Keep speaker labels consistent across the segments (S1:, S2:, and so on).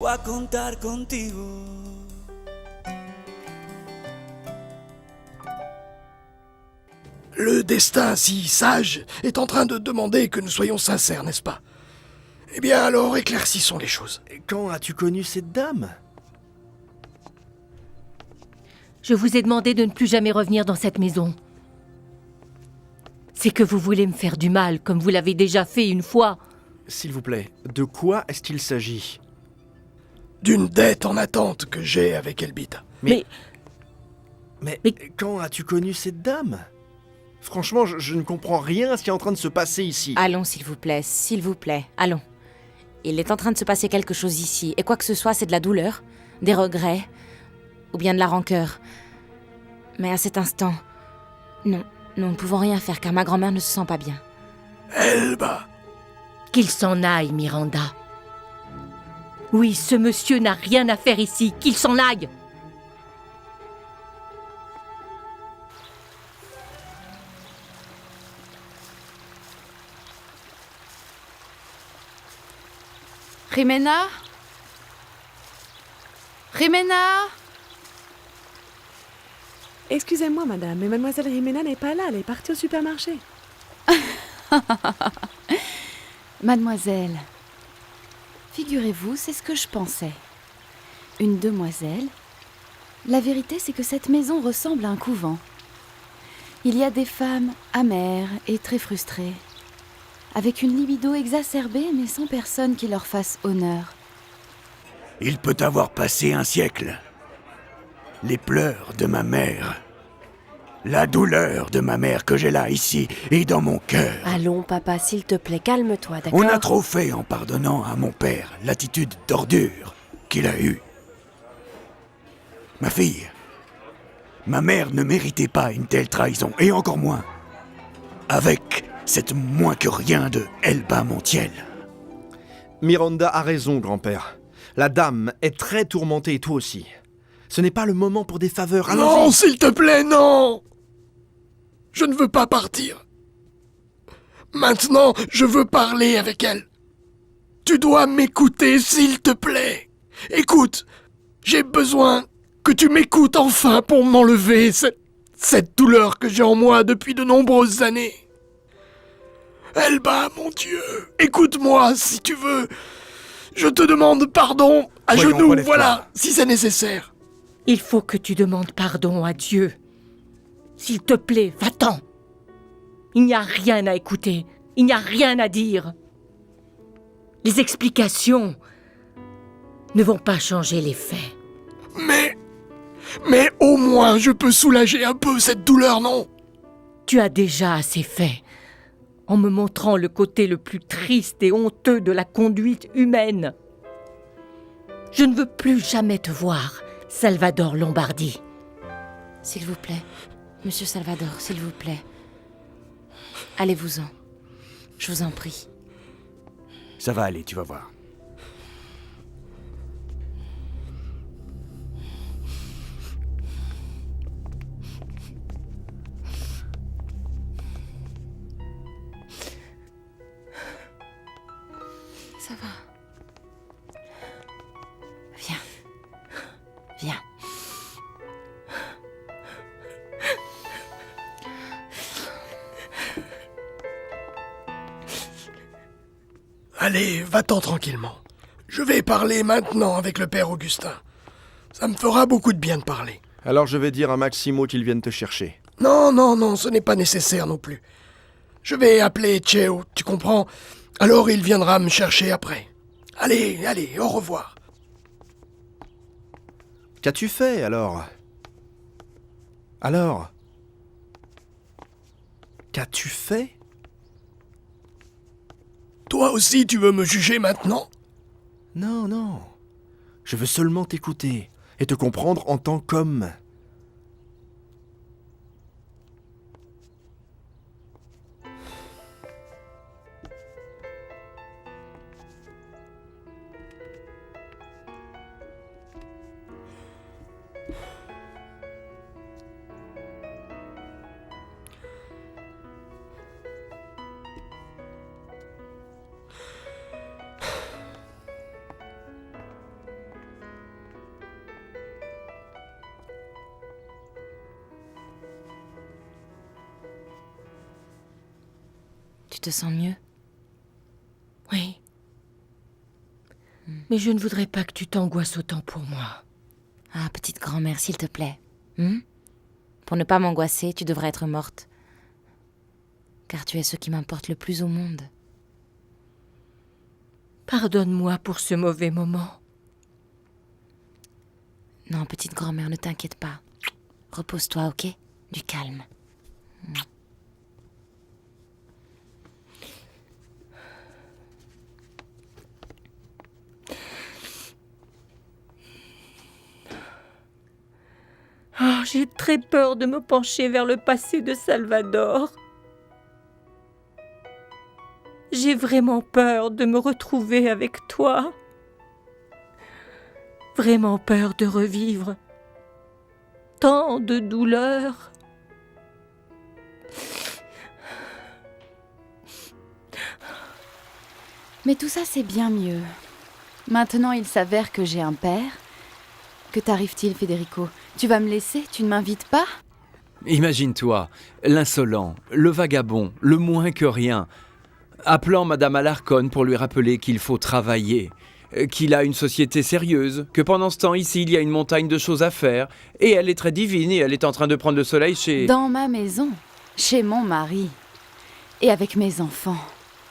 S1: Voy a contar contigo.
S2: Le destin si sage est en train de demander que nous soyons sincères, n'est-ce pas? Eh bien alors, éclaircissons les choses.
S3: Quand as-tu connu cette dame?
S4: Je vous ai demandé de ne plus jamais revenir dans cette maison. C'est que vous voulez me faire du mal, comme vous l'avez déjà fait une fois.
S3: S'il vous plaît, de quoi est-ce qu'il s'agit?
S2: D'une dette en attente que j'ai avec Elbita.
S3: Mais
S4: Mais-
S3: quand as-tu connu cette dame? Franchement, je ne comprends rien à ce qui est en train de se passer ici.
S5: Allons, s'il vous plaît, allons. Il est en train de se passer quelque chose ici, et quoi que ce soit, c'est de la douleur, des regrets, ou bien de la rancœur. Mais à cet instant, non, nous ne pouvons rien faire car ma grand-mère ne se sent pas bien.
S2: Elba!
S4: Qu'il s'en aille, Miranda. Oui, ce monsieur n'a rien à faire ici, qu'il s'en aille.
S6: Jimena? Jimena?
S7: Excusez-moi, madame, mais mademoiselle Jimena n'est pas là, elle est partie au supermarché.
S6: Mademoiselle, figurez-vous, c'est ce que je pensais. Une demoiselle. La vérité, c'est que cette maison ressemble à un couvent. Il y a des femmes amères et très frustrées, avec une libido exacerbée mais sans personne qui leur fasse honneur.
S8: Il peut avoir passé un siècle. Les pleurs de ma mère. La douleur de ma mère que j'ai là, ici, et dans mon cœur.
S9: Allons, papa, s'il te plaît, calme-toi, d'accord?
S8: On a trop fait en pardonnant à mon père l'attitude d'ordure qu'il a eue. Ma fille, ma mère ne méritait pas une telle trahison, et encore moins avec cette moins que rien de Elba Montiel.
S3: Miranda a raison, grand-père. La dame est très tourmentée et toi aussi. Ce n'est pas le moment pour des faveurs.
S2: Non,
S3: Allons-y.
S2: s'il te plaît, non! Je ne veux pas partir. Maintenant, je veux parler avec elle. Tu dois m'écouter, s'il te plaît. Écoute, j'ai besoin que tu m'écoutes enfin pour m'enlever cette douleur que j'ai en moi depuis de nombreuses années. Elba, mon Dieu, écoute-moi si tu veux. Je te demande pardon, à
S3: Voyons,
S2: genoux,
S3: relève-toi.
S2: voilà, si c'est nécessaire.
S4: Il faut que tu demandes pardon à Dieu. S'il te plaît, va-t'en. Il n'y a rien à écouter. Il n'y a rien à dire. Les explications ne vont pas changer les faits.
S2: Mais au moins je peux soulager un peu cette douleur, non?
S4: Tu as déjà assez fait, en me montrant le côté le plus triste et honteux de la conduite humaine. Je ne veux plus jamais te voir, Salvador Lombardi.
S5: S'il vous plaît, monsieur Salvador, s'il vous plaît. Allez-vous-en. Je vous en prie.
S8: Ça va aller, tu vas voir.
S5: Ça va. Viens. Viens.
S2: Allez, va-t'en tranquillement. Je vais parler maintenant avec le père Augustin. Ça me fera beaucoup de bien de parler.
S3: Alors je vais dire à Maximo qu'il vienne te chercher.
S2: Non, non, non, ce n'est pas nécessaire non plus. Je vais appeler Cheo, tu comprends? Alors il viendra me chercher après. Allez, allez, au revoir.
S3: Qu'as-tu fait alors? Alors? Qu'as-tu fait?
S2: Toi aussi, tu veux me juger maintenant?
S3: Non, non. Je veux seulement t'écouter et te comprendre en tant qu'homme.
S5: Tu te sens mieux?
S4: Oui. Mais je ne voudrais pas que tu t'angoisses autant pour moi.
S5: Ah, petite grand-mère, s'il te plaît. Pour ne pas m'angoisser, tu devrais être morte. Car tu es ce qui m'importe le plus au monde.
S4: Pardonne-moi pour ce mauvais moment.
S5: Non, petite grand-mère, ne t'inquiète pas. Repose-toi, ok? Du calme.
S4: Oh, j'ai très peur de me pencher vers le passé de Salvador. J'ai vraiment peur de me retrouver avec toi. Vraiment peur de revivre tant de douleurs.
S6: Mais tout ça, c'est bien mieux. Maintenant, il s'avère que j'ai un père. Que t'arrive-t-il, Federico? Tu vas me laisser? Tu ne m'invites pas?
S10: Imagine-toi, l'insolent, le vagabond, le moins que rien, appelant Madame Alarcon pour lui rappeler qu'il faut travailler, qu'il a une société sérieuse, que pendant ce temps ici il y a une montagne de choses à faire, et elle est très divine et elle est en train de prendre le soleil chez...
S6: Dans ma maison, chez mon mari, et avec mes enfants.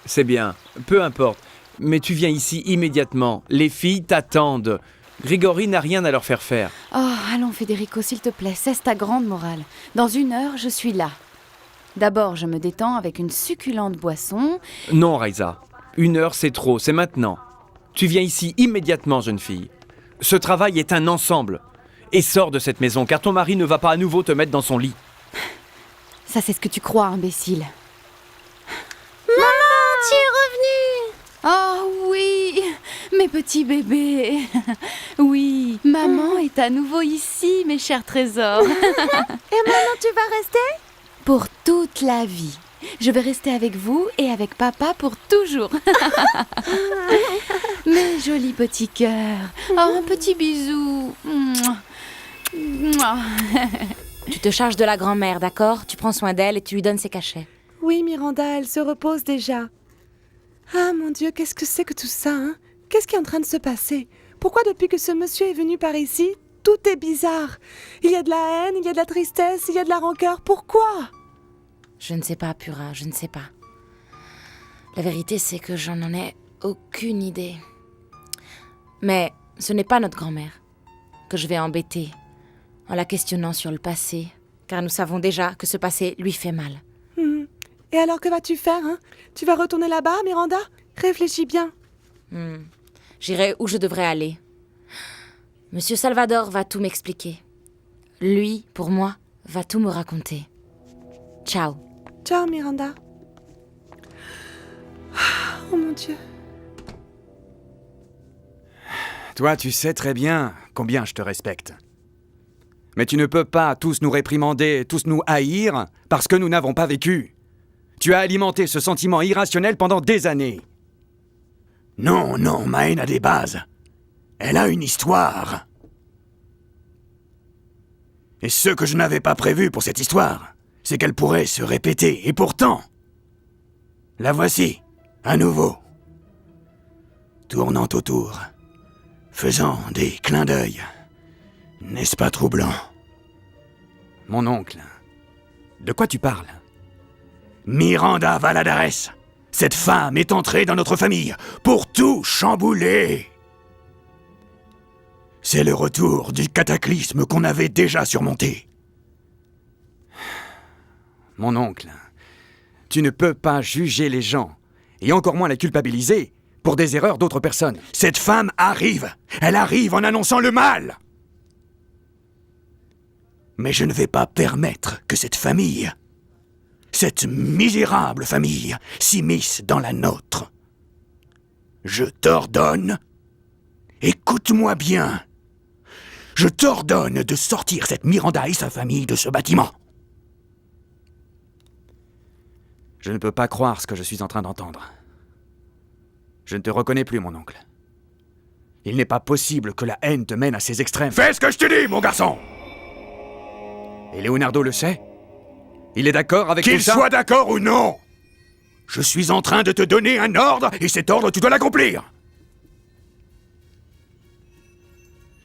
S10: C'est bien, peu importe, mais tu viens ici immédiatement, les filles t'attendent. Grégory n'a rien à leur faire faire.
S6: Oh, allons Federico, s'il te plaît, cesse ta grande morale. Dans 1 heure, je suis là. D'abord, je me détends avec une succulente boisson.
S10: Non, Raisa, 1 heure c'est trop, c'est maintenant. Tu viens ici immédiatement, jeune fille. Ce travail est un ensemble. Et sors de cette maison, car ton mari ne va pas à nouveau te mettre dans son lit.
S6: Ça, c'est ce que tu crois, imbécile.
S9: Maman, tu es revenue!
S6: Oh oui, mes petits bébés. Oui, maman est à nouveau ici, mes chers trésors.
S9: Et maintenant, tu vas rester?
S6: Pour toute la vie. Je vais rester avec vous et avec papa pour toujours. Mes jolis petits cœurs. Oh, un petit bisou.
S5: Tu te charges de la grand-mère, d'accord? Tu prends soin d'elle et tu lui donnes ses cachets.
S7: Oui, Miranda, elle se repose déjà. Ah, mon Dieu, qu'est-ce que c'est que tout ça, hein? Qu'est-ce qui est en train de se passer? Pourquoi depuis que ce monsieur est venu par ici, tout est bizarre? Il y a de la haine, il y a de la tristesse, il y a de la rancœur. Pourquoi?
S5: Je ne sais pas, Pura, je ne sais pas. La vérité, c'est que j'en ai aucune idée. Mais ce n'est pas notre grand-mère que je vais embêter en la questionnant sur le passé, car nous savons déjà que ce passé lui fait mal.
S7: Et alors, que vas-tu faire, hein? Tu vas retourner là-bas, Miranda? Réfléchis bien.
S5: J'irai où je devrais aller. Monsieur Salvador va tout m'expliquer. Lui, pour moi, va tout me raconter. Ciao.
S7: Ciao, Miranda. Oh mon Dieu.
S8: Toi, tu sais très bien combien je te respecte. Mais tu ne peux pas tous nous réprimander, tous nous haïr, parce que nous n'avons pas vécu. Tu as alimenté ce sentiment irrationnel pendant des années. Non, non, ma haine a des bases. Elle a une histoire. Et ce que je n'avais pas prévu pour cette histoire, c'est qu'elle pourrait se répéter. Et pourtant, la voici, à nouveau. Tournant autour, faisant des clins d'œil. N'est-ce pas troublant? Mon oncle, de quoi tu parles? Miranda Valadares, cette femme est entrée dans notre famille pour tout chambouler. C'est le retour du cataclysme qu'on avait déjà surmonté. Mon oncle, tu ne peux pas juger les gens, et encore moins les culpabiliser, pour des erreurs d'autres personnes. Cette femme arrive, elle arrive en annonçant le mal. Mais je ne vais pas permettre que cette famille, cette misérable famille, s'immisce dans la nôtre. Je t'ordonne, écoute-moi bien, je t'ordonne de sortir cette Miranda et sa famille de ce bâtiment. Je ne peux pas croire ce que je suis en train d'entendre. Je ne te reconnais plus, mon oncle. Il n'est pas possible que la haine te mène à ces extrêmes. Fais ce que je te dis, mon garçon! Et Leonardo le sait? Il est d'accord avec tout ça? Qu'il soit d'accord ou non! Je suis en train de te donner un ordre, et cet ordre, tu dois l'accomplir.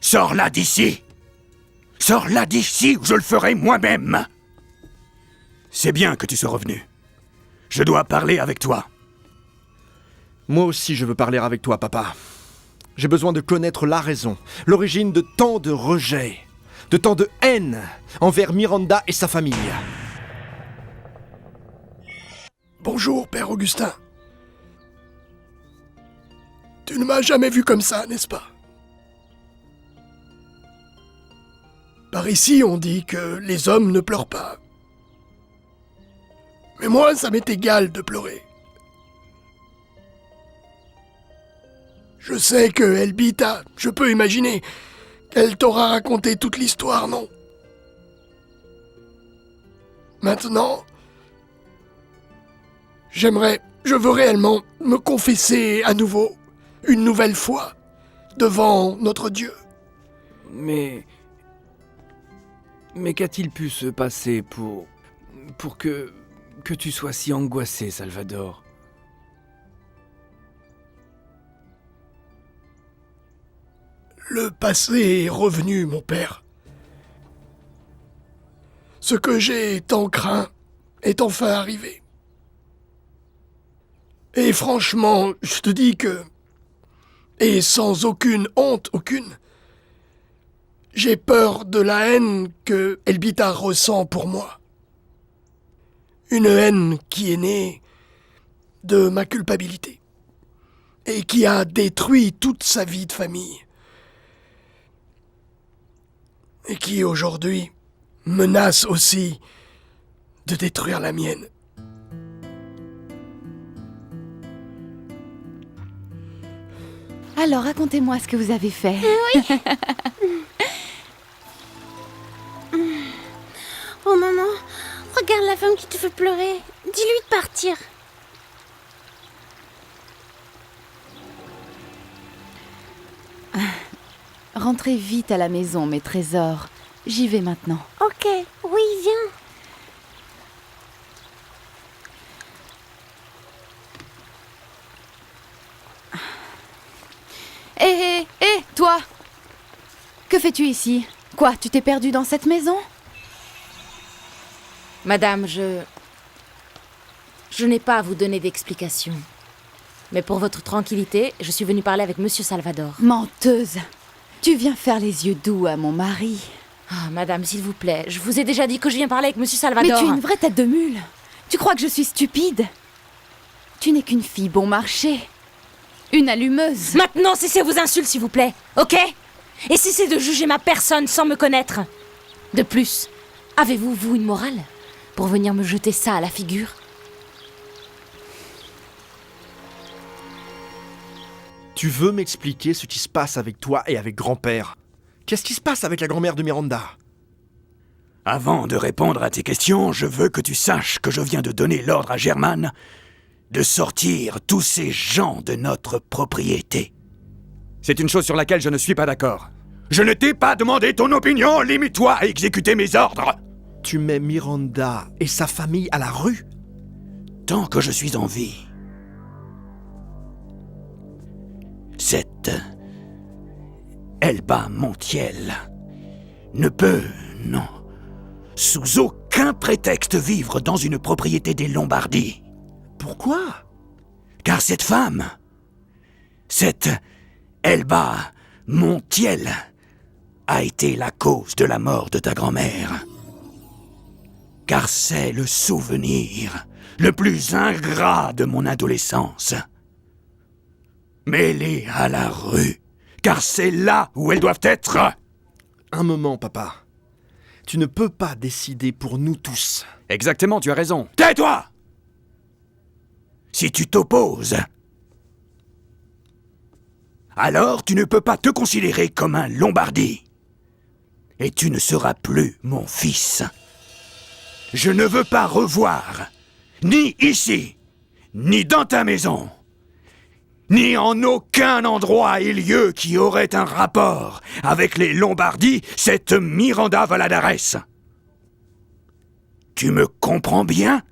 S8: Sors là d'ici. Sors là d'ici, ou je le ferai moi-même. C'est bien que tu sois revenu. Je dois parler avec toi.
S3: Moi aussi, je veux parler avec toi, papa. J'ai besoin de connaître la raison, l'origine de tant de rejet, de tant de haine envers Miranda et sa famille.
S2: Bonjour, Père Augustin. Tu ne m'as jamais vu comme ça, n'est-ce pas? Par ici, on dit que les hommes ne pleurent pas. Mais moi, ça m'est égal de pleurer. Je sais que Elbita, je peux imaginer qu'elle t'aura raconté toute l'histoire, non? Maintenant, je veux réellement me confesser à nouveau, une nouvelle fois, devant notre Dieu.
S10: Mais qu'a-t-il pu se passer pour que tu sois si angoissé, Salvador?
S2: Le passé est revenu, mon père. Ce que j'ai tant craint est enfin arrivé. Et franchement, je te dis que, et sans aucune honte aucune, j'ai peur de la haine que Elbita ressent pour moi. Une haine qui est née de ma culpabilité et qui a détruit toute sa vie de famille. Et qui aujourd'hui menace aussi de détruire la mienne.
S6: Alors, racontez-moi ce que vous avez fait.
S9: Oh maman, regarde la femme qui te fait pleurer. Dis-lui de partir.
S6: Rentrez vite à la maison, mes trésors. J'y vais maintenant.
S9: Ok, oui, viens.
S6: Hé, toi! Que fais-tu ici? Quoi, tu t'es perdu dans cette maison?
S5: Madame, je n'ai pas à vous donner d'explications. Mais pour votre tranquillité, je suis venue parler avec Monsieur Salvador.
S6: Menteuse! Tu viens faire les yeux doux à mon mari.
S5: Ah, madame, s'il vous plaît, je vous ai déjà dit que je viens parler avec Monsieur Salvador.
S6: Mais tu es une vraie tête de mule. Tu crois que je suis stupide? Tu n'es qu'une fille bon marché. Une allumeuse.
S5: Maintenant, cessez vos insultes, s'il vous plaît, ok? Et cessez de juger ma personne sans me connaître. De plus, avez-vous, vous, une morale pour venir me jeter ça à la figure?
S3: Tu veux m'expliquer ce qui se passe avec toi et avec grand-père? Qu'est-ce qui se passe avec la grand-mère de Miranda?
S8: Avant de répondre à tes questions, je veux que tu saches que je viens de donner l'ordre à Germaine de sortir tous ces gens de notre propriété. C'est une chose sur laquelle je ne suis pas d'accord. Je ne t'ai pas demandé ton opinion, limite-toi à exécuter mes ordres.
S3: Tu mets Miranda et sa famille à la rue?
S8: Tant que je suis en vie, cette Elba Montiel ne peut, non, sous aucun prétexte vivre dans une propriété des Lombardies.
S3: Pourquoi?
S8: Car cette femme, cette Elba Montiel, a été la cause de la mort de ta grand-mère. Car c'est le souvenir le plus ingrat de mon adolescence. Mets-les à la rue, car c'est là où elles doivent être.
S3: Un moment, papa. Tu ne peux pas décider pour nous tous.
S8: Exactement, tu as raison. Tais-toi! Si tu t'opposes, alors tu ne peux pas te considérer comme un Lombardie. Et tu ne seras plus mon fils. Je ne veux pas revoir, ni ici, ni dans ta maison, ni en aucun endroit et lieu qui aurait un rapport avec les Lombardies, cette Miranda Valadares. Tu me comprends bien?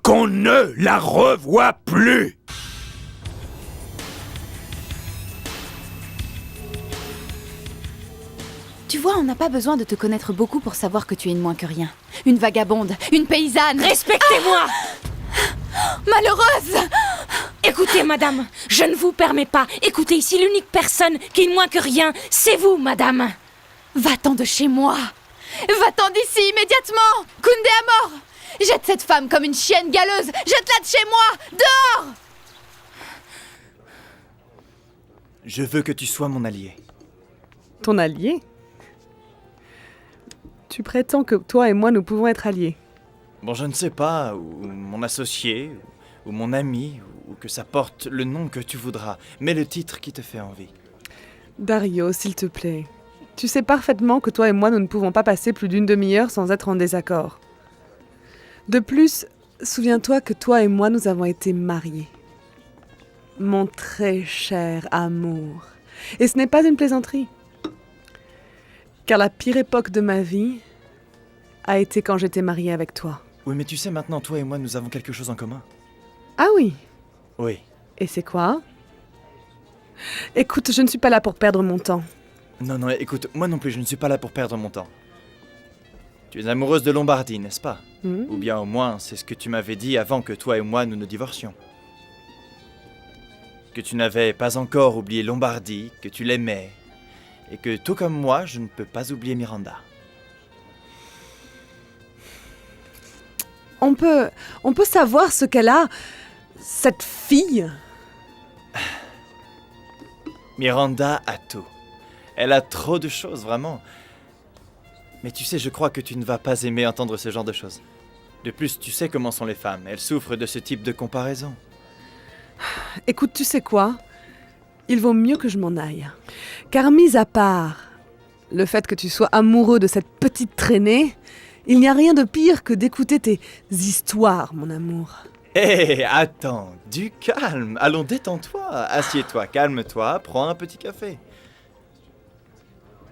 S2: qu'on ne la revoie plus.
S6: Tu vois, on n'a pas besoin de te connaître beaucoup pour savoir que tu es une moins que rien. Une vagabonde, une paysanne.
S5: Respectez-moi!
S6: Malheureuse!
S5: Écoutez, madame, je ne vous permets pas. Écoutez, ici, l'unique personne qui est moins que rien, c'est vous, madame.
S6: Va-t'en de chez moi! Va-t'en d'ici immédiatement! Koundé à mort! Jette cette femme comme une chienne galeuse! Jette-la de chez moi! Dehors!
S1: Je veux que tu sois mon allié.
S7: Ton allié? Tu prétends que toi et moi, nous pouvons être alliés.
S1: Bon, je ne sais pas, ou mon associé, ou mon ami, ou que ça porte le nom que tu voudras, mais le titre qui te fait envie.
S7: Dario, s'il te plaît. Tu sais parfaitement que toi et moi, nous ne pouvons pas passer plus d'une demi-heure sans être en désaccord. De plus, souviens-toi que toi et moi, nous avons été mariés. Mon très cher amour. Et ce n'est pas une plaisanterie. Car la pire époque de ma vie a été quand j'étais mariée avec toi.
S1: Oui, mais tu sais, maintenant, toi et moi, nous avons quelque chose en commun.
S7: Ah oui?
S1: Oui.
S7: Et c'est quoi? Écoute, je ne suis pas là pour perdre mon temps.
S1: Non, écoute, moi non plus, je ne suis pas là pour perdre mon temps. Tu es amoureuse de Lombardie, n'est-ce pas? Ou bien au moins, c'est ce que tu m'avais dit avant que toi et moi nous divorcions. Que tu n'avais pas encore oublié Lombardie, que tu l'aimais, et que tout comme moi, je ne peux pas oublier Miranda.
S7: On peut savoir ce qu'elle a, cette fille?
S1: Miranda a tout. Elle a trop de choses, vraiment. Mais tu sais, je crois que tu ne vas pas aimer entendre ce genre de choses. De plus, tu sais comment sont les femmes. Elles souffrent de ce type de comparaison.
S7: Écoute, tu sais quoi? Il vaut mieux que je m'en aille. Car mis à part le fait que tu sois amoureux de cette petite traînée, il n'y a rien de pire que d'écouter tes histoires, mon amour.
S1: Hé, attends, du calme. Allons, détends-toi. Assieds-toi, calme-toi, prends un petit café.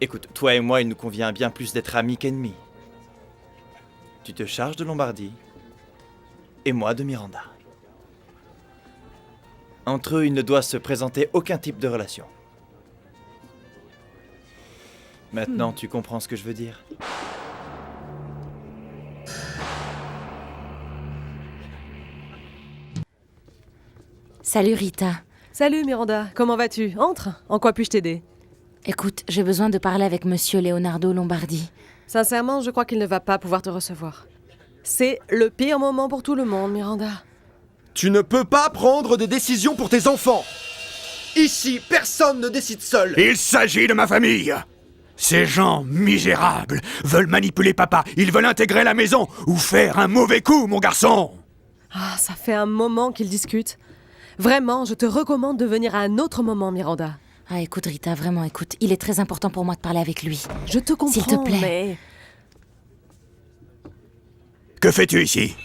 S1: Écoute, toi et moi, il nous convient bien plus d'être amis qu'ennemis. Tu te charges de Lombardie, et moi de Miranda. Entre eux, il ne doit se présenter aucun type de relation. Maintenant, tu comprends ce que je veux dire?
S5: Salut, Rita.
S11: Salut, Miranda. Comment vas-tu? Entre. En quoi puis-je t'aider?
S5: Écoute, j'ai besoin de parler avec Monsieur Leonardo Lombardi.
S11: Sincèrement, je crois qu'il ne va pas pouvoir te recevoir. C'est le pire moment pour tout le monde, Miranda.
S3: Tu ne peux pas prendre de décision pour tes enfants. Ici, personne ne décide seul.
S2: Il s'agit de ma famille. Ces gens misérables veulent manipuler papa. Ils veulent intégrer la maison ou faire un mauvais coup, mon garçon.
S11: Ah, ça fait un moment qu'ils discutent. Vraiment, je te recommande de venir à un autre moment, Miranda.
S5: Ah, écoute, Rita, vraiment, écoute. Il est très important pour moi de parler avec lui.
S11: Je te comprends,
S5: S'il te plaît.
S11: mais...
S2: Que fais-tu ici?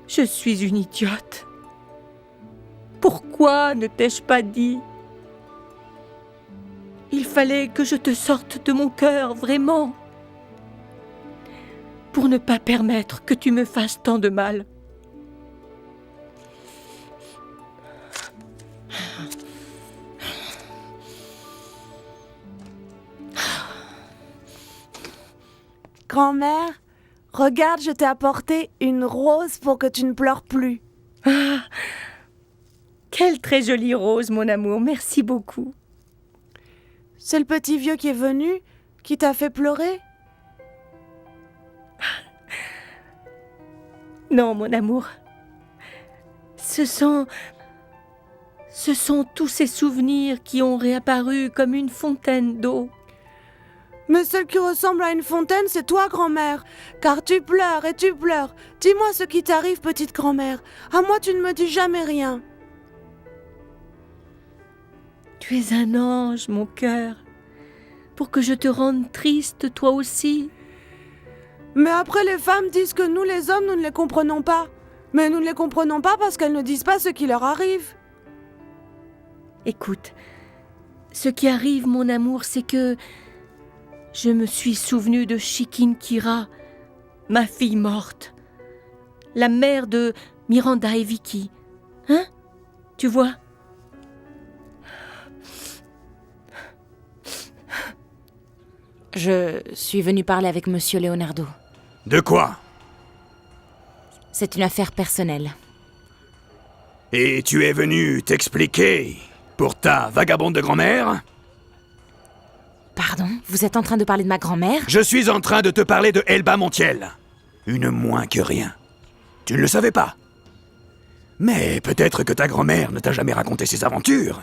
S4: Je suis une idiote. Pourquoi ne t'ai-je pas dit? Il fallait que je te sorte de mon cœur, vraiment. Pour ne pas permettre que tu me fasses tant de mal.
S7: Grand-mère, regarde, je t'ai apporté une rose pour que tu ne pleures plus.
S4: Ah, quelle très jolie rose, mon amour. Merci beaucoup.
S7: C'est le petit vieux qui est venu, qui t'a fait pleurer?
S4: Non, mon amour. Ce sont tous ces souvenirs qui ont réapparu comme une fontaine d'eau.
S7: Mais celle qui ressemble à une fontaine, c'est toi, grand-mère. Car tu pleures et tu pleures. Dis-moi ce qui t'arrive, petite grand-mère. À moi, tu ne me dis jamais rien.
S4: Tu es un ange, mon cœur, pour que je te rende triste, toi aussi.
S7: Mais après, les femmes disent que nous, les hommes, nous ne les comprenons pas. Mais nous ne les comprenons pas parce qu'elles ne disent pas ce qui leur arrive.
S4: Écoute, ce qui arrive, mon amour, c'est que je me suis souvenu de Shikinkira, ma fille morte, la mère de Miranda et Vicky. Hein? Tu vois?
S5: Je suis venue parler avec Monsieur Leonardo.
S2: De quoi?
S5: C'est une affaire personnelle.
S2: Et tu es venu t'expliquer pour ta vagabonde de grand-mère?
S5: Pardon? Vous êtes en train de parler de ma grand-mère?
S2: Je suis en train de te parler de Elba Montiel. Une moins que rien. Tu ne le savais pas. Mais peut-être que ta grand-mère ne t'a jamais raconté ses aventures.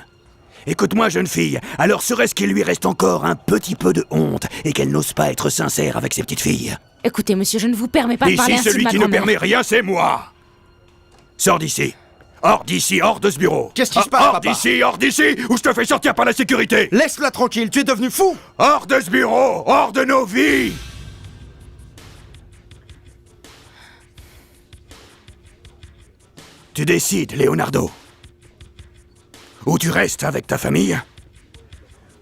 S2: Écoute-moi, jeune fille, alors serait-ce qu'il lui reste encore un petit peu de honte et qu'elle n'ose pas être sincère avec ses petites filles?
S5: Écoutez, monsieur, je ne vous permets pas de parler
S2: Ici,
S5: ainsi de
S2: celui
S5: ma
S2: qui ne
S5: grand-mère.
S2: permet rien, c'est moi. Sors d'ici. Hors d'ici, hors de ce bureau.
S3: Qu'est-ce qui se passe,
S2: Hors
S3: papa?
S2: d'ici, ou je te fais sortir par la sécurité.
S3: Laisse-la tranquille, tu es devenu fou!
S2: Hors de ce bureau, hors de nos vies. Tu décides, Leonardo. Ou tu restes avec ta famille,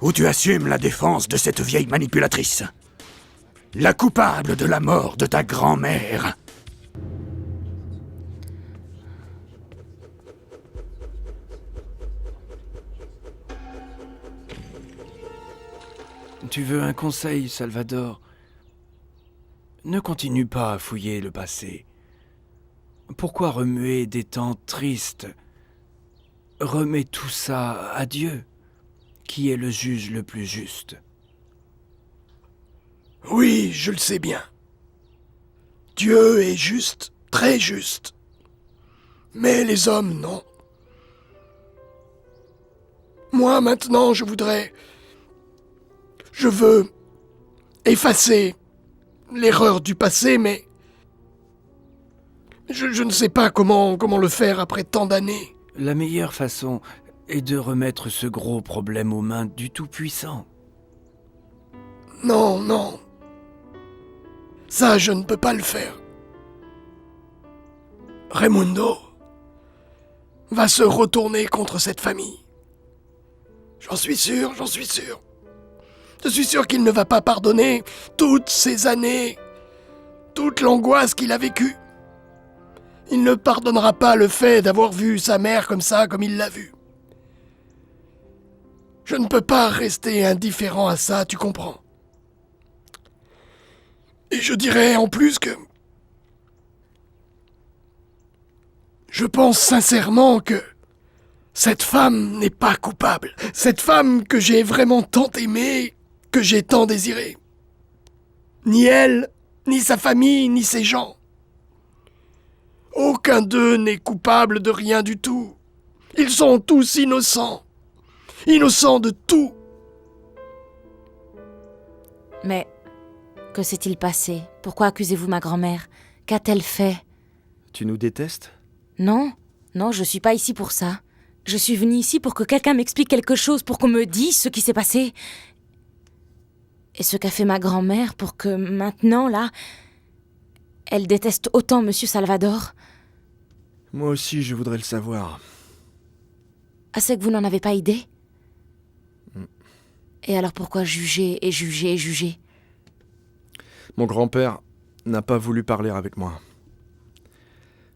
S2: ou tu assumes la défense de cette vieille manipulatrice. La coupable de la mort de ta grand-mère.
S10: Tu veux un conseil, Salvador? Ne continue pas à fouiller le passé. Pourquoi remuer des temps tristes? Remets tout ça à Dieu, qui est le juge le plus juste.
S2: Oui, je le sais bien. Dieu est juste, très juste. Mais les hommes, non. Moi, maintenant, je veux effacer l'erreur du passé, mais je ne sais pas comment le faire après tant d'années.
S10: La meilleure façon est de remettre ce gros problème aux mains du Tout-Puissant.
S2: Non, non. Ça, je ne peux pas le faire. Raimundo va se retourner contre cette famille. J'en suis sûr, j'en suis sûr. Je suis sûr qu'il ne va pas pardonner toutes ces années, toute l'angoisse qu'il a vécue. Il ne pardonnera pas le fait d'avoir vu sa mère comme ça, comme il l'a vue. Je ne peux pas rester indifférent à ça, tu comprends? Et je dirais en plus que... Je pense sincèrement que cette femme n'est pas coupable. Cette femme que j'ai vraiment tant aimée, que j'ai tant désirée. Ni elle, ni sa famille, ni ses gens. Aucun d'eux n'est coupable de rien du tout. Ils sont tous innocents. Innocents de tout.
S5: Mais que s'est-il passé? Pourquoi accusez-vous ma grand-mère? Qu'a-t-elle fait?
S3: Tu nous détestes?
S5: Non, non, je suis pas ici pour ça. Je suis venue ici pour que quelqu'un m'explique quelque chose, pour qu'on me dise ce qui s'est passé. Et ce qu'a fait ma grand-mère pour que maintenant, là, elle déteste autant Monsieur Salvador.
S3: Moi aussi, je voudrais le savoir.
S5: Ah, c'est que vous n'en avez pas idée? Et alors pourquoi juger et juger et juger?
S3: Mon grand-père n'a pas voulu parler avec moi.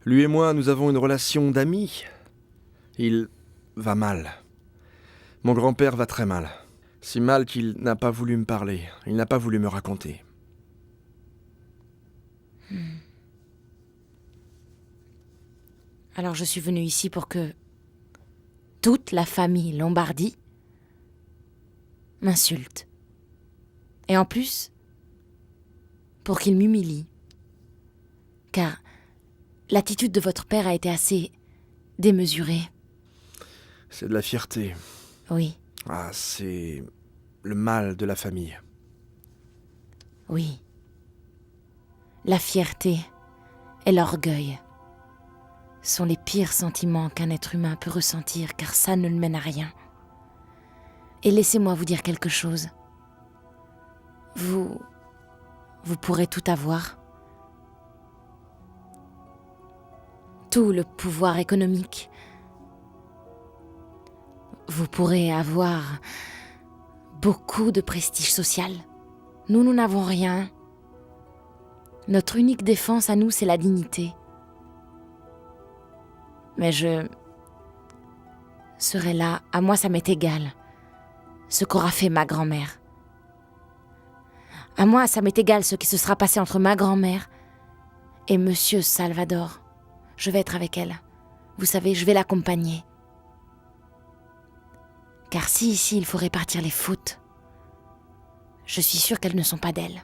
S3: Lui et moi, nous avons une relation d'amis. Il va mal. Mon grand-père va très mal. Si mal qu'il n'a pas voulu me parler. Il n'a pas voulu me raconter.
S5: Alors je suis venue ici pour que toute la famille Lombardi m'insulte. Et en plus, pour qu'il m'humilie. Car l'attitude de votre père a été assez démesurée.
S3: C'est de la fierté.
S5: Oui,
S3: Ah, c'est le mal de la famille.
S5: oui. La fierté et l'orgueil sont les pires sentiments qu'un être humain peut ressentir, car ça ne le mène à rien. Et laissez-moi vous dire quelque chose. Vous pourrez tout avoir. Tout le pouvoir économique. Vous pourrez avoir beaucoup de prestige social. Nous n'avons rien. Notre unique défense à nous, c'est la dignité. Mais je serai là, à moi ça m'est égal. Ce qu'aura fait ma grand-mère. À moi ça m'est égal ce qui se sera passé entre ma grand-mère et Monsieur Salvador. Je vais être avec elle. Vous savez, je vais l'accompagner. Car si ici il faut répartir les fautes, je suis sûre qu'elles ne sont pas d'elle.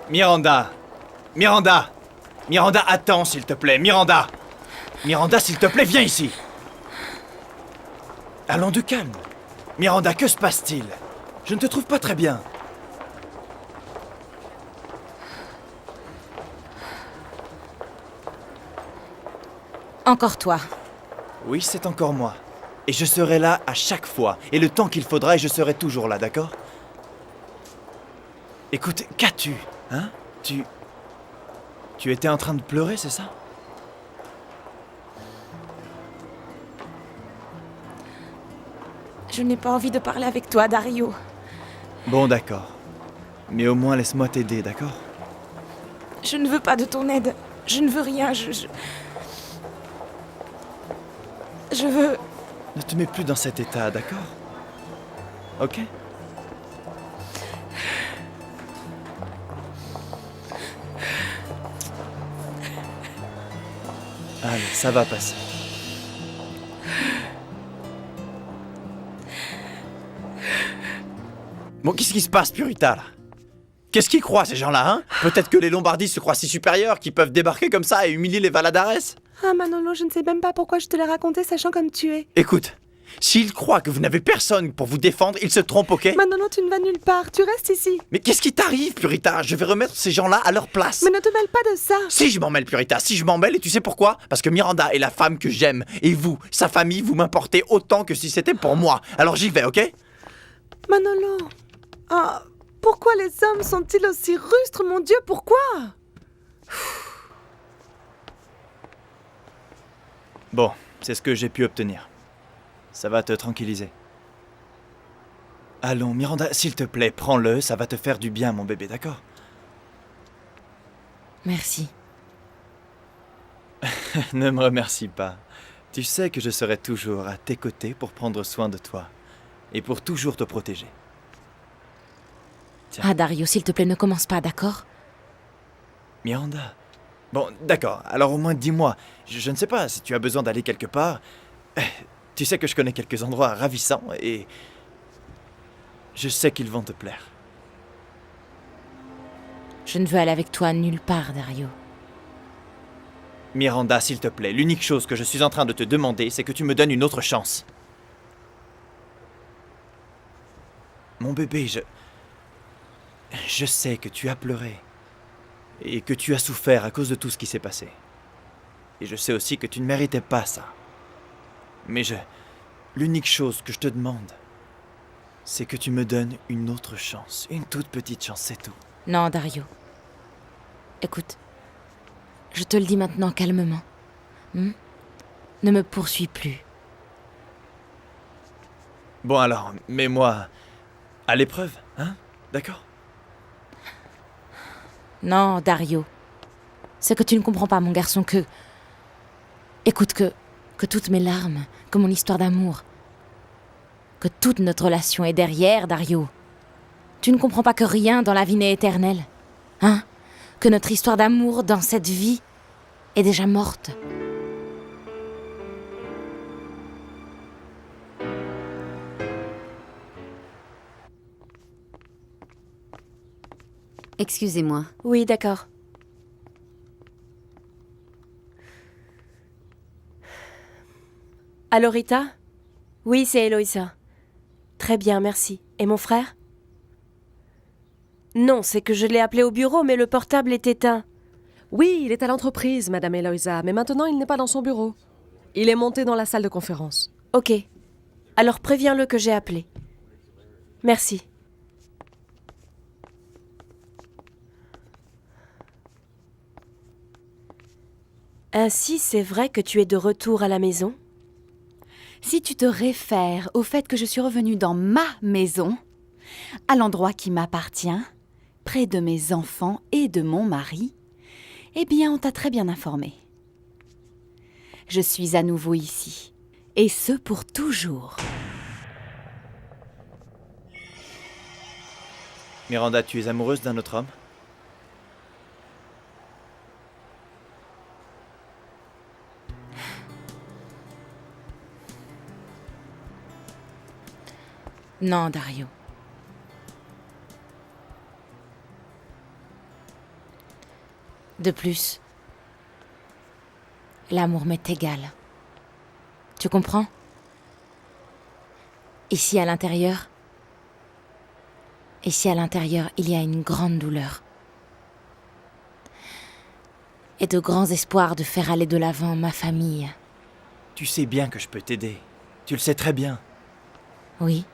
S1: Miranda! Miranda! Miranda, attends, s'il te plaît, Miranda! Miranda, s'il te plaît, viens ici! Allons de calme. Miranda, que se passe-t-il? Je ne te trouve pas très bien.
S5: Encore toi.
S1: Oui, c'est encore moi. Et je serai là à chaque fois. Et le temps qu'il faudra, et je serai toujours là, d'accord? Écoute, qu'as-tu? Hein? Tu étais en train de pleurer, c'est ça?
S5: Je n'ai pas envie de parler avec toi, Dario.
S1: Bon, d'accord. Mais au moins laisse-moi t'aider, d'accord?
S5: Je ne veux pas de ton aide. Je ne veux rien. Je veux...
S1: Ne te mets plus dans cet état, d'accord? Ok? Allez, ça va passer. Bon, qu'est-ce qui se passe, Purita, là? Qu'est-ce qu'ils croient, ces gens-là, hein? Peut-être que les Lombardis se croient si supérieurs qu'ils peuvent débarquer comme ça et humilier les Valadares?
S7: Ah Manolo, je ne sais même pas pourquoi je te l'ai raconté sachant comme tu es.
S1: Écoute, s'ils croient que vous n'avez personne pour vous défendre, ils se trompent, ok?
S7: Manolo, tu ne vas nulle part, tu restes ici.
S1: Mais qu'est-ce qui t'arrive, Purita? Je vais remettre ces gens-là à leur place.
S7: Mais ne te mêle pas de ça.
S1: Si je m'en mêle, Purita, si je m'en mêle, et tu sais pourquoi? Parce que Miranda est la femme que j'aime, et vous, sa famille, vous m'importez autant que si c'était pour moi. Alors j'y vais, ok?
S7: Manolo. Ah, pourquoi les hommes sont-ils aussi rustres, mon Dieu, pourquoi?
S1: Bon, c'est ce que j'ai pu obtenir. Ça va te tranquilliser. Allons, Miranda, s'il te plaît, prends-le, ça va te faire du bien, mon bébé, d'accord?
S5: Merci.
S1: Ne me remercie pas. Tu sais que je serai toujours à tes côtés pour prendre soin de toi. Et pour toujours te protéger. Tiens.
S5: Ah, Dario, s'il te plaît, ne commence pas, d'accord?
S1: Miranda. Bon, d'accord, alors au moins dis-moi. Je ne sais pas, si tu as besoin d'aller quelque part... Tu sais que je connais quelques endroits ravissants et... Je sais qu'ils vont te plaire.
S5: Je ne veux aller avec toi nulle part, Dario.
S1: Miranda, s'il te plaît, l'unique chose que je suis en train de te demander, c'est que tu me donnes une autre chance. Mon bébé, je sais que tu as pleuré. Et que tu as souffert à cause de tout ce qui s'est passé. Et je sais aussi que tu ne méritais pas ça. Mais l'unique chose que je te demande, c'est que tu me donnes une autre chance. Une toute petite chance, c'est tout.
S5: Non, Dario. Écoute, je te le dis maintenant calmement. Ne me poursuis plus.
S1: Bon alors, mets-moi à l'épreuve, hein? D'accord?
S5: Non, Dario. C'est que tu ne comprends pas, mon garçon, que... Écoute, que toutes mes larmes, que mon histoire d'amour, que toute notre relation est derrière, Dario. Tu ne comprends pas que rien dans la vie n'est éternel, hein? Que notre histoire d'amour dans cette vie est déjà morte.
S6: Excusez-moi.
S11: Oui, d'accord. Allô, Rita? Oui, c'est Eloïsa. Très bien, merci. Et mon frère? Non, c'est que je l'ai appelé au bureau, mais le portable est éteint.
S12: Oui, il est à l'entreprise, Madame Eloïsa, mais maintenant il n'est pas dans son bureau. Il est monté dans la salle de conférence.
S11: Ok. Alors préviens-le que j'ai appelé. Merci.
S13: Ainsi, c'est vrai que tu es de retour à la maison?
S6: Si tu te réfères au fait que je suis revenue dans ma maison, à l'endroit qui m'appartient, près de mes enfants et de mon mari, eh bien, on t'a très bien informé. Je suis à nouveau ici, et ce pour toujours.
S1: Miranda, tu es amoureuse d'un autre homme?
S5: Non, Dario. De plus, l'amour m'est égal. Tu comprends? Ici à l'intérieur, il y a une grande douleur. Et de grands espoirs de faire aller de l'avant ma famille.
S1: Tu sais bien que je peux t'aider. Tu le sais très bien.
S5: Oui.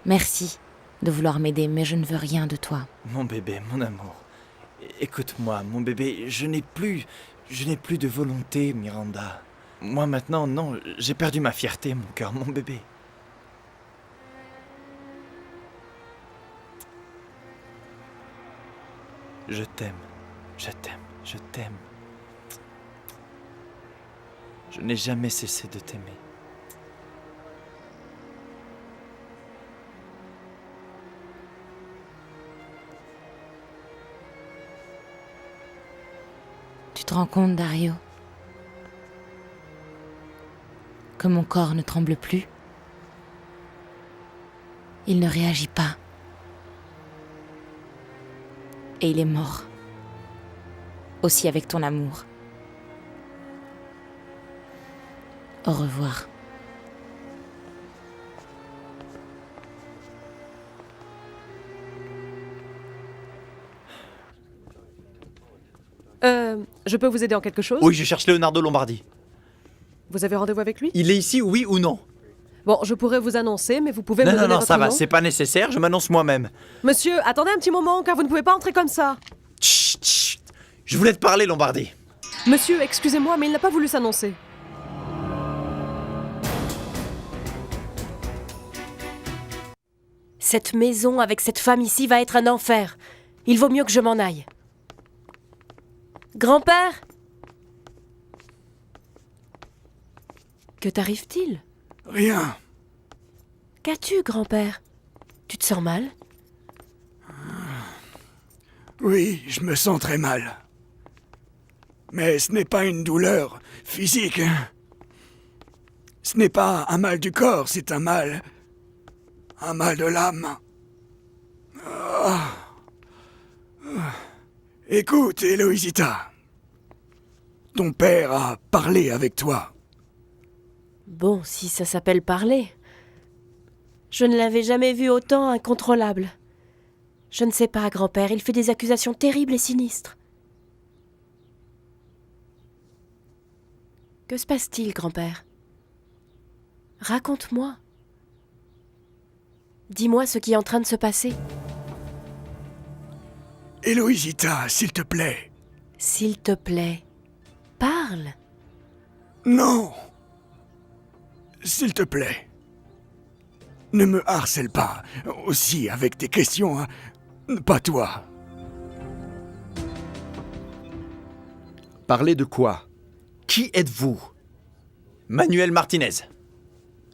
S5: Merci de vouloir m'aider, mais je ne veux rien de toi.
S1: Mon bébé, mon amour. Écoute-moi, mon bébé, je n'ai plus de volonté, Miranda. Moi maintenant, non, j'ai perdu ma fierté, mon cœur, mon bébé. Je t'aime, je t'aime, je t'aime. Je n'ai jamais cessé de t'aimer.
S5: Tu te rends compte, Dario, que mon corps ne tremble plus? Il ne réagit pas. Et il est mort. Aussi avec ton amour. Au revoir.
S12: Je peux vous aider en quelque chose?
S1: Oui, je cherche Leonardo Lombardi.
S12: Vous avez rendez-vous avec lui?
S1: Il est ici, oui ou non?
S12: Bon, je pourrais vous annoncer, mais vous pouvez me
S1: Non,
S12: donner
S1: non,
S12: votre
S1: ça va,
S12: nom?
S1: c'est pas nécessaire, je m'annonce moi-même.
S12: Monsieur, attendez un petit moment, car vous ne pouvez pas entrer comme ça.
S1: Chut, chut. Je voulais te parler, Lombardi.
S12: Monsieur, excusez-moi, mais il n'a pas voulu s'annoncer.
S13: Cette maison avec cette femme ici va être un enfer. Il vaut mieux que je m'en aille. Grand-père? Que t'arrive-t-il?
S2: Rien.
S13: Qu'as-tu, grand-père? Tu te sens mal?
S2: Oui, je me sens très mal. Mais ce n'est pas une douleur physique. Ce n'est pas un mal du corps, c'est un mal de l'âme. Écoute, Eloïsita. Ton père a parlé avec toi.
S13: Bon, si ça s'appelle parler. Je ne l'avais jamais vu autant incontrôlable. Je ne sais pas, grand-père, il fait des accusations terribles et sinistres. Que se passe-t-il, grand-père? Raconte-moi. Dis-moi ce qui est en train de se passer.
S2: Eloïsita, s'il te plaît.
S13: S'il te plaît, parle.
S2: Non. S'il te plaît. Ne me harcèle pas, aussi avec tes questions, hein. Pas toi.
S3: Parler de quoi? Qui êtes-vous?
S1: Manuel Martinez.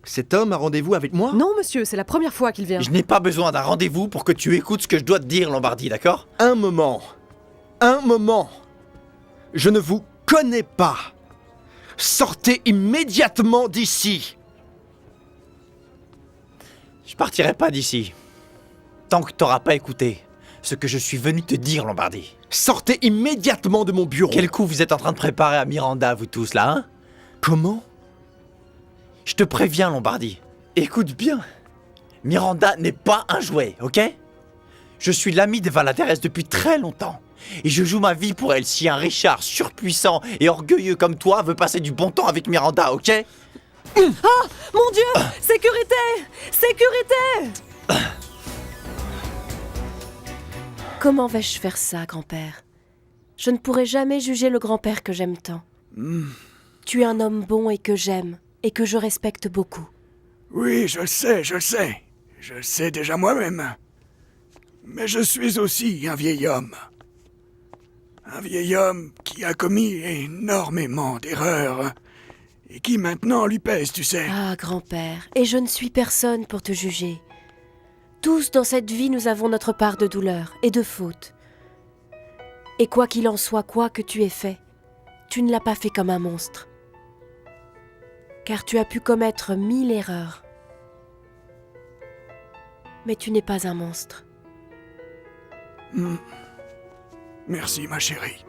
S3: Cet homme a rendez-vous avec moi?
S12: Non, monsieur, c'est la première fois qu'il vient.
S1: Je n'ai pas besoin d'un rendez-vous pour que tu écoutes ce que je dois te dire, Lombardi, d'accord?
S3: Un moment. Un moment. Je ne vous connais pas. Sortez immédiatement d'ici.
S1: Je partirai pas d'ici. Tant que t'auras pas écouté ce que je suis venu te dire, Lombardi.
S3: Sortez immédiatement de mon bureau.
S1: Quel coup vous êtes en train de préparer à Miranda, vous tous, là, hein?
S3: Comment?
S1: Je te préviens, Lombardi. Écoute bien. Miranda n'est pas un jouet, ok? Je suis l'ami de Valaterres depuis très longtemps. Et je joue ma vie pour elle si un Richard surpuissant et orgueilleux comme toi veut passer du bon temps avec Miranda, ok?
S12: Ah! Mon Dieu! Sécurité! Sécurité!
S13: Comment vais-je faire ça, grand-père? Je ne pourrai jamais juger le grand-père que j'aime tant. Tu es un homme bon et que j'aime, et que je respecte beaucoup.
S2: Oui, je le sais, je le sais. Je le sais déjà moi-même. Mais je suis aussi un vieil homme. Un vieil homme qui a commis énormément d'erreurs et qui maintenant lui pèse, tu sais.
S13: Ah, grand-père, et je ne suis personne pour te juger. Tous dans cette vie, nous avons notre part de douleur et de fautes. Et quoi qu'il en soit, quoi que tu aies fait, tu ne l'as pas fait comme un monstre. Car tu as pu commettre 1000 erreurs. Mais tu n'es pas un monstre.
S2: Merci, ma chérie.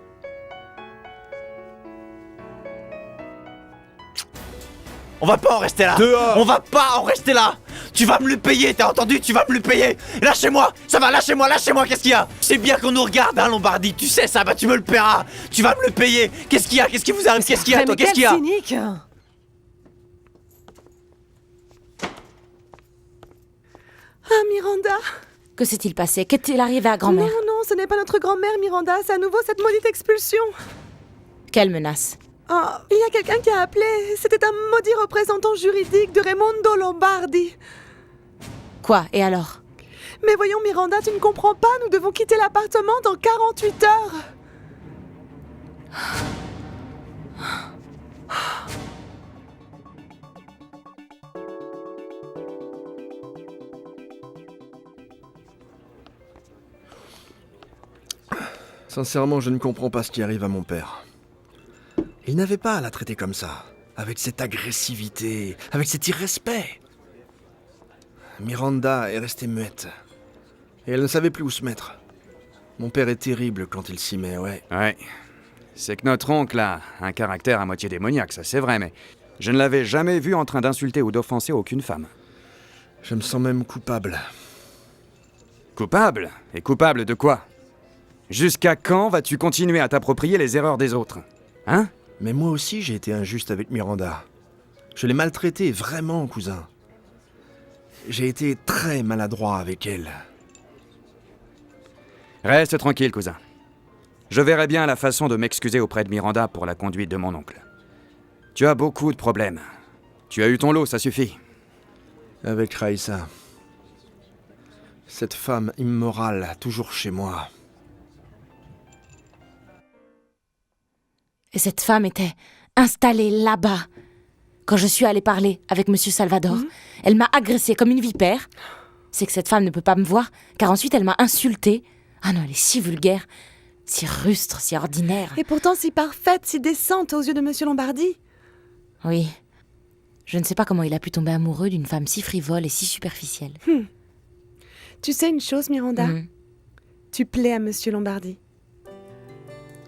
S1: On va pas en rester là.
S3: Dehors.
S1: On va pas en rester là. Tu vas me le payer, t'as entendu? Tu vas me le payer. Lâchez-moi. Ça va, lâchez-moi, lâchez-moi. Qu'est-ce qu'il y a? C'est bien qu'on nous regarde, hein, Lombardie. Tu sais ça, bah tu me le paieras. Tu vas me le payer. Qu'est-ce qu'il y a? Qu'est-ce qui vous arrive? Qu'est-ce qu'il y a, toi? Qu'est-ce qu'il y a?
S12: Cynique.
S7: Ah, Miranda!
S5: Que s'est-il passé? Qu'est-il arrivé à grand-mère?
S7: Non, non, ce n'est pas notre grand-mère, Miranda. C'est à nouveau cette maudite expulsion.
S5: Quelle menace?
S7: Oh, il y a quelqu'un qui a appelé. C'était un maudit représentant juridique de Raimondo Lombardi.
S5: Quoi? Et alors?
S7: Mais voyons, Miranda, tu ne comprends pas. Nous devons quitter l'appartement dans 48 heures.
S3: Sincèrement, je ne comprends pas ce qui arrive à mon père. Il n'avait pas à la traiter comme ça, avec cette agressivité, avec cet irrespect. Miranda est restée muette, et elle ne savait plus où se mettre. Mon père est terrible quand il s'y met, ouais.
S8: Ouais. C'est que notre oncle a un caractère à moitié démoniaque, ça c'est vrai, mais je ne l'avais jamais vu en train d'insulter ou d'offenser aucune femme.
S3: Je me sens même coupable.
S8: Coupable? Et coupable de quoi? Jusqu'à quand vas-tu continuer à t'approprier les erreurs des autres? Hein?
S3: Mais moi aussi, j'ai été injuste avec Miranda. Je l'ai maltraitée, vraiment, cousin. J'ai été très maladroit avec elle.
S8: Reste tranquille, cousin. Je verrai bien la façon de m'excuser auprès de Miranda pour la conduite de mon oncle. Tu as beaucoup de problèmes. Tu as eu ton lot, ça suffit.
S3: Avec Raïssa. Cette femme immorale, toujours chez moi.
S5: Et cette femme était installée là-bas. Quand je suis allée parler avec Monsieur Salvador, elle m'a agressée comme une vipère. C'est que cette femme ne peut pas me voir, car ensuite elle m'a insultée. Ah non, elle est si vulgaire, si rustre, si ordinaire.
S7: Et pourtant si parfaite, si décente aux yeux de Monsieur Lombardi.
S5: Oui. Je ne sais pas comment il a pu tomber amoureux d'une femme si frivole et si superficielle.
S7: Tu sais une chose, Miranda? Tu plais à Monsieur Lombardi.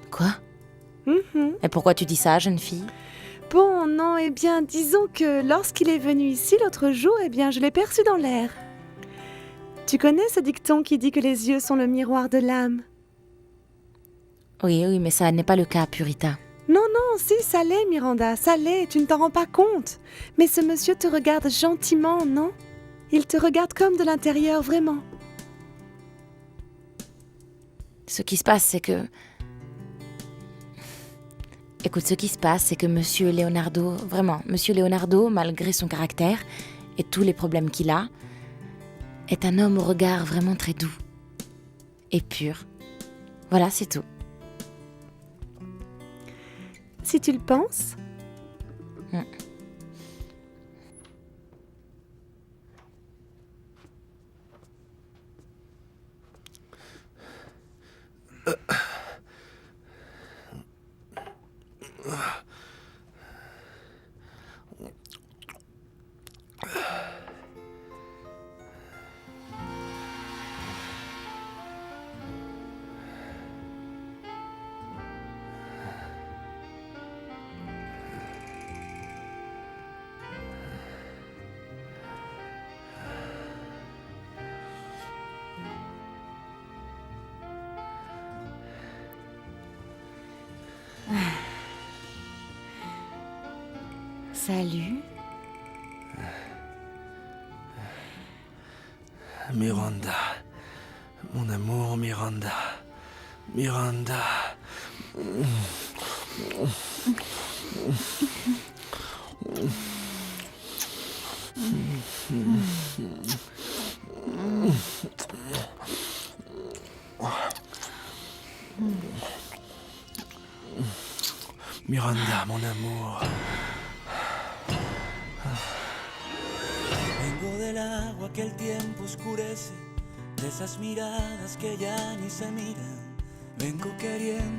S5: Quoi? Et pourquoi tu dis ça, jeune fille?
S7: Bon, non, eh bien, disons que lorsqu'il est venu ici l'autre jour, eh bien, je l'ai perçu dans l'air. Tu connais ce dicton qui dit que les yeux sont le miroir de l'âme?
S5: Oui, oui, mais ça n'est pas le cas, Purita.
S7: Non, non, si, ça l'est, Miranda, ça l'est, tu ne t'en rends pas compte. Mais ce monsieur te regarde gentiment, non? Il te regarde comme de l'intérieur, vraiment.
S5: Ce qui se passe, c'est que... Écoute, ce qui se passe, c'est que Monsieur Leonardo, vraiment, Monsieur Leonardo, malgré son caractère et tous les problèmes qu'il a, est un homme au regard vraiment très doux et pur. Voilà, c'est tout.
S7: Si tu le penses.
S6: Salut.
S3: Miranda. Mon amour, Miranda. Miranda. Miranda, mon amour.
S14: Vengo del agua que el tiempo oscurece, de esas miradas que ya ni se miran. Vengo queriendo